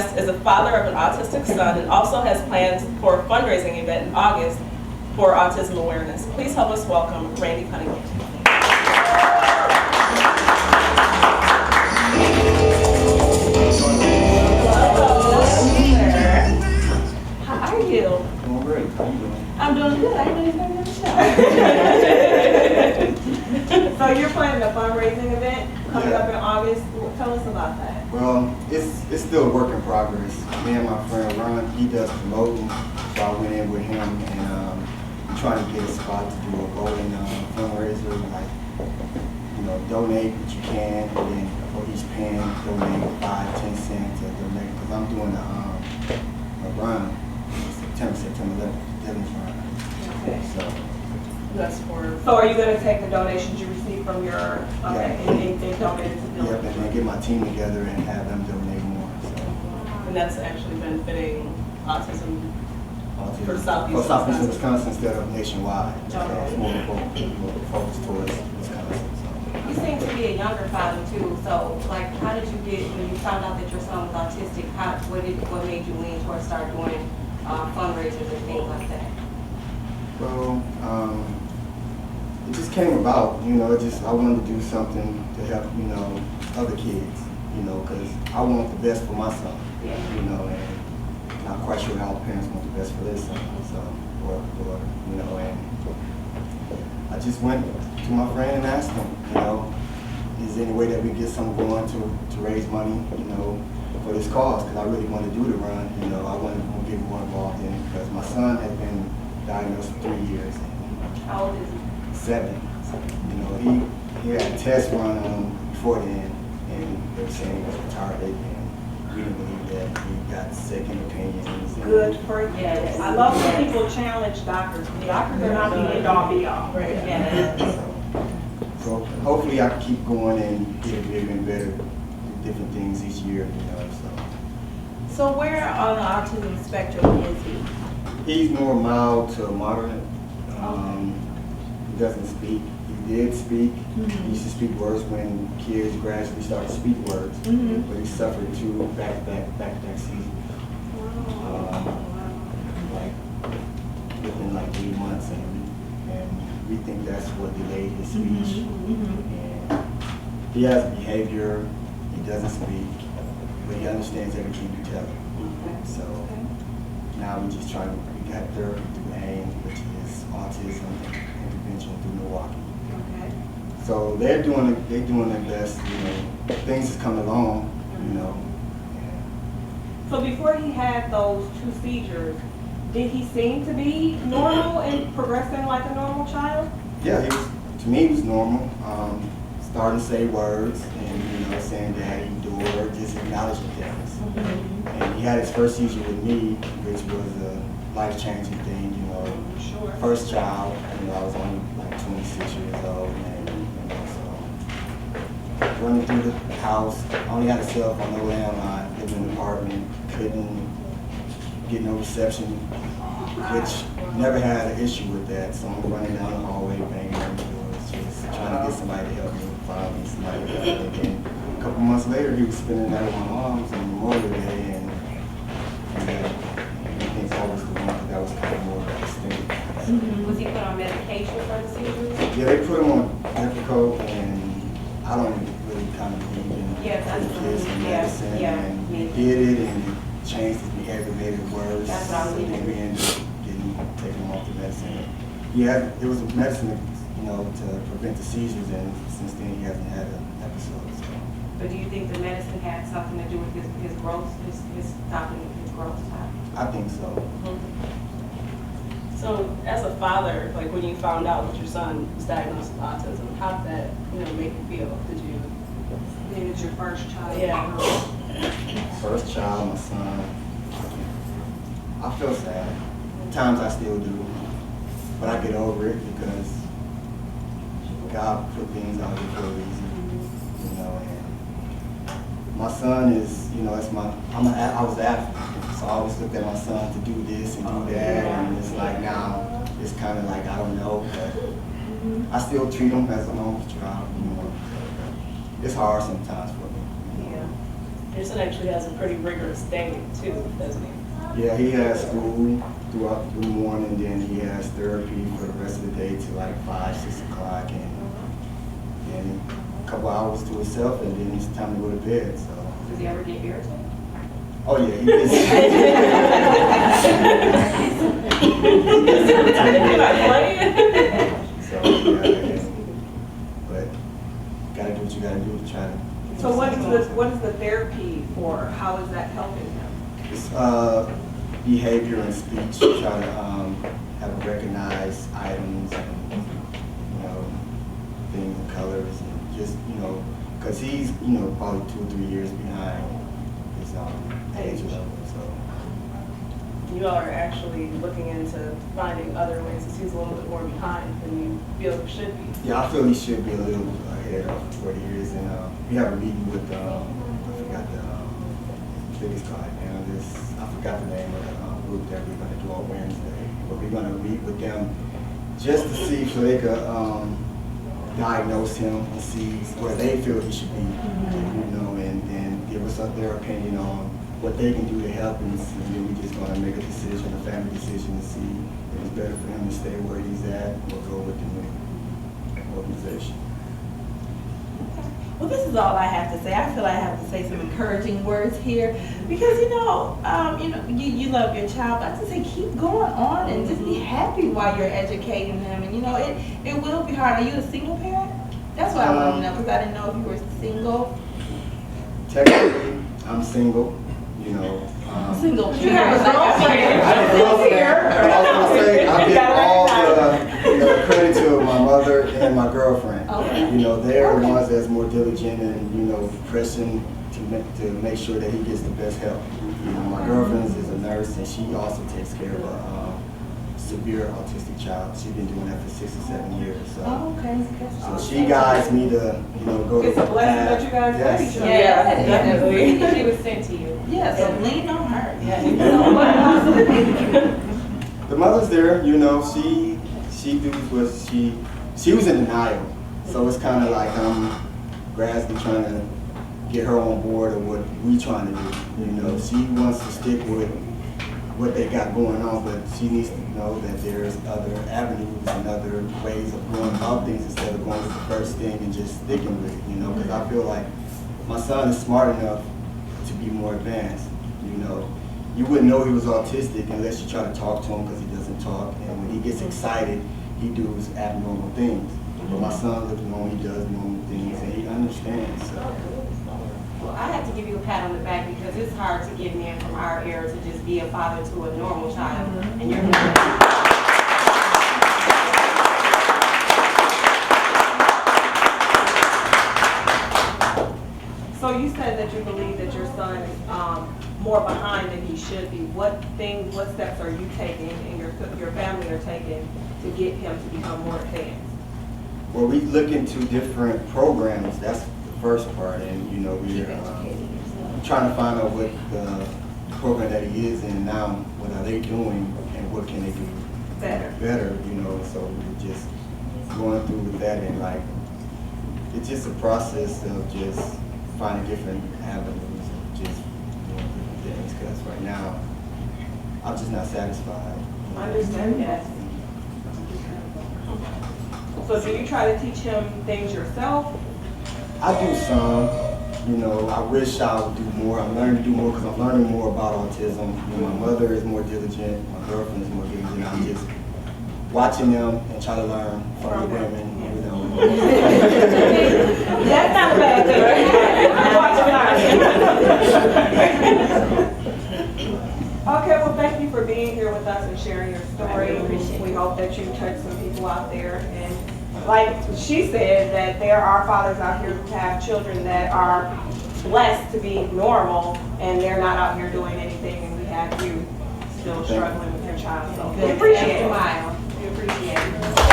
guest is a father of an autistic son and also has plans for a fundraising event in August for autism awareness. Please help us welcome Randy Cunningham. How are you? Doing great. How you doing? I'm doing good. I ain't been expecting the show. So you're planning a fundraising event coming up in August. Tell us about that. Well, it's still a work in progress. Me and my friend Ron, he does promoting, so I went in with him and I'm trying to get a spot to do a voting fundraiser, like, you know, donate what you can, and then for each pen, donate 5-10 cents to donate, because I'm doing a run September 11th run. Okay. So That's for. So are you going to take the donations you receive from your, and donate it to yep, Dylan? and then get my team together and have them donate more. So. And that's actually benefiting autism for For Southeast Wisconsin instead of nationwide. So Okay. it's more focused towards Wisconsin. So. You seem to be a younger father too, so like how did you get, when you found out that your son was autistic, what made you lean towards start doing fundraisers and things like that? Well, it just came about, you know, I wanted to do something to help, you know, other kids, you know, because I want the best for my son, Yeah. you know, and not quite sure how parents want the best for their son, so, or you know, and I just went to my friend and asked him, you know, is there any way that we get something going to raise money, you know, for this cause, because I really want to do the run, you know, I want to get more involved in it, because my son had been diagnosed for 3 years. How old is he? 7. You know, he had a test run on him before then, and they were saying he was retarded, and we didn't believe that. He got second opinions. Good for you. Yes. I love when people challenge doctors. Doctors are not the end all be all. Right. Yeah. So hopefully I can keep going and get bigger and better with different things each year, you know. So where on the autism spectrum is he? He's more mild to moderate. He doesn't speak. He did speak. He used to speak words when kids gradually start to speak words. But he suffered 2 back-to-back seasons. Like within like 3 months, and we think that's what delayed his speech. And he has behavior. He doesn't speak, but he understands everything you tell him. So now we just trying to, we got therapy through AIM, which is Autism Intervention through Milwaukee. Okay. So they're doing their best, you know, things is coming along, you know. So before he had those 2 seizures, did he seem to be normal and progressing like a normal child? Yeah, to me he was normal. Starting to say words and, you know, saying daddy, door, just acknowledging things. And he had his first seizure with me, which was a life-changing thing, you know. Sure. First child, you know, I was only like 26 years old, and you know, so running through the house, only had a cell phone, no landline, living in an apartment, couldn't get no reception, which never had an issue with that. So I'm running down the hallway, banging on the doors, just trying to get somebody to help me, find me somebody to help me. And a couple months later, he was spending that with my mom's on Memorial Day, and I think that was the one that was kind of more extended. Was he put on medication for the seizures? Yeah, they put him on Epico, and I don't really kind of believe in Yeah, that's kids and medicine, yeah, and me. he did it, and it changed his behavior, made it worse. That's what I was and then we ended up taking him off the medicine. It was a medicine, you know, to prevent the seizures, and since then he hasn't had an episode. So. But do you think the medicine had something to do with his growth, his stopping his growth time? I think so. So, as a father, like when you found out that your son was diagnosed with autism, how did that, you know, make you feel? Did you? It was your first child. Yeah. First child, my son. I feel sad. At times I still do, but I get over it because God put things out here for a reason, you know. And my son is, you know, I was an athlete, so I always looked at my son to do this and do that, and it's like now it's kind of like I don't know, but I still treat him as a normal child, you know. It's hard sometimes for me. Yeah. Your son actually has a pretty rigorous day too, doesn't he? Yeah, he has school throughout the morning, then he has therapy for the rest of the day to like 5, 6 o'clock, and then a couple hours to himself, and then it's time to go to bed. So. Does he ever get irritated? Oh yeah, he is. So yeah, but gotta do what you gotta do to try to. So what is the therapy for? How is that helping him? It's behavior and speech. Try to have him recognize items and things and colors, and just because he's probably 2 or 3 years behind his age level. So You all are actually looking into finding other ways, because he's a little bit more behind than you feel he should be. yeah, I feel he should be a little ahead of where he is, and we have a meeting with I forgot the biggest guy now. I forgot the name of the group that we're going to do on Wednesday, but we're going to meet with them just to see if they could diagnose him and see where they feel he should be, and give us their opinion on what they can do to help him. And then we're just going to make a decision, a family decision, to see if it's better for him to stay where he's at or go with the new organization. Well, this is all I have to say. I feel I have to say some encouraging words here because you love your child, but I just say keep going on and just be happy while you're educating them. And it will be hard. Are you a single parent? That's what I want to know, because I didn't know if you were single. Technically, I'm single. Single You have a parent. I was gonna say I give all the credit to my mother and my girlfriend. Okay. They're the ones that's more diligent and pressing to make sure that he gets the best help. My girlfriend is a nurse, and she also takes care of a severe autistic child. She's been doing that for 6 or 7 years. So, Oh, okay. so she guides me to go. It's a to blessing path. that you guys have Yes. each other. Yeah, definitely. She was sent to you. Yeah, so lean on her. The mother's there, she do what she was in denial. So it's kind of like I'm grasping, trying to get her on board of what we trying to do. She wants to stick with what they got going on, but she needs to know that there's other avenues and other ways of going about things instead of going with the first thing and just sticking with it, because I feel like my son is smart enough to be more advanced. You wouldn't know he was autistic unless you try to talk to him, because he doesn't talk, and when he gets excited, he does abnormal things. But my son looks normal, he does normal things, and he understands. So. Well, I have to give you a pat on the back because it's hard to get men from our era to just be a father to a normal child. And you're So you said that you believe that your son is more behind than he should be. What steps are you taking and your family are taking to get him to become more advanced? Well, we look into different programs. That's the first part, and we're trying to find out what the program that he is in now, what are they doing, and what can they do better. So we're just going through with that, and it's just a process of just finding different avenues of just doing different things. Because right now, I'm just not satisfied. I understand that. So do you try to teach him things yourself? I do some. I wish I would do more. I'm learning to do more because I'm learning more about autism. My mother is more diligent. My girlfriend is more diligent. I'm just watching them and try to learn from the women. That's not bad. Okay, well, thank you for being here with us and sharing your story. We hope that you touch some people out there. And like she said, that there are fathers out here who have children that are blessed to be normal, and they're not out here doing anything, and we have you still struggling with your child. So we appreciate it. Smile. We appreciate it.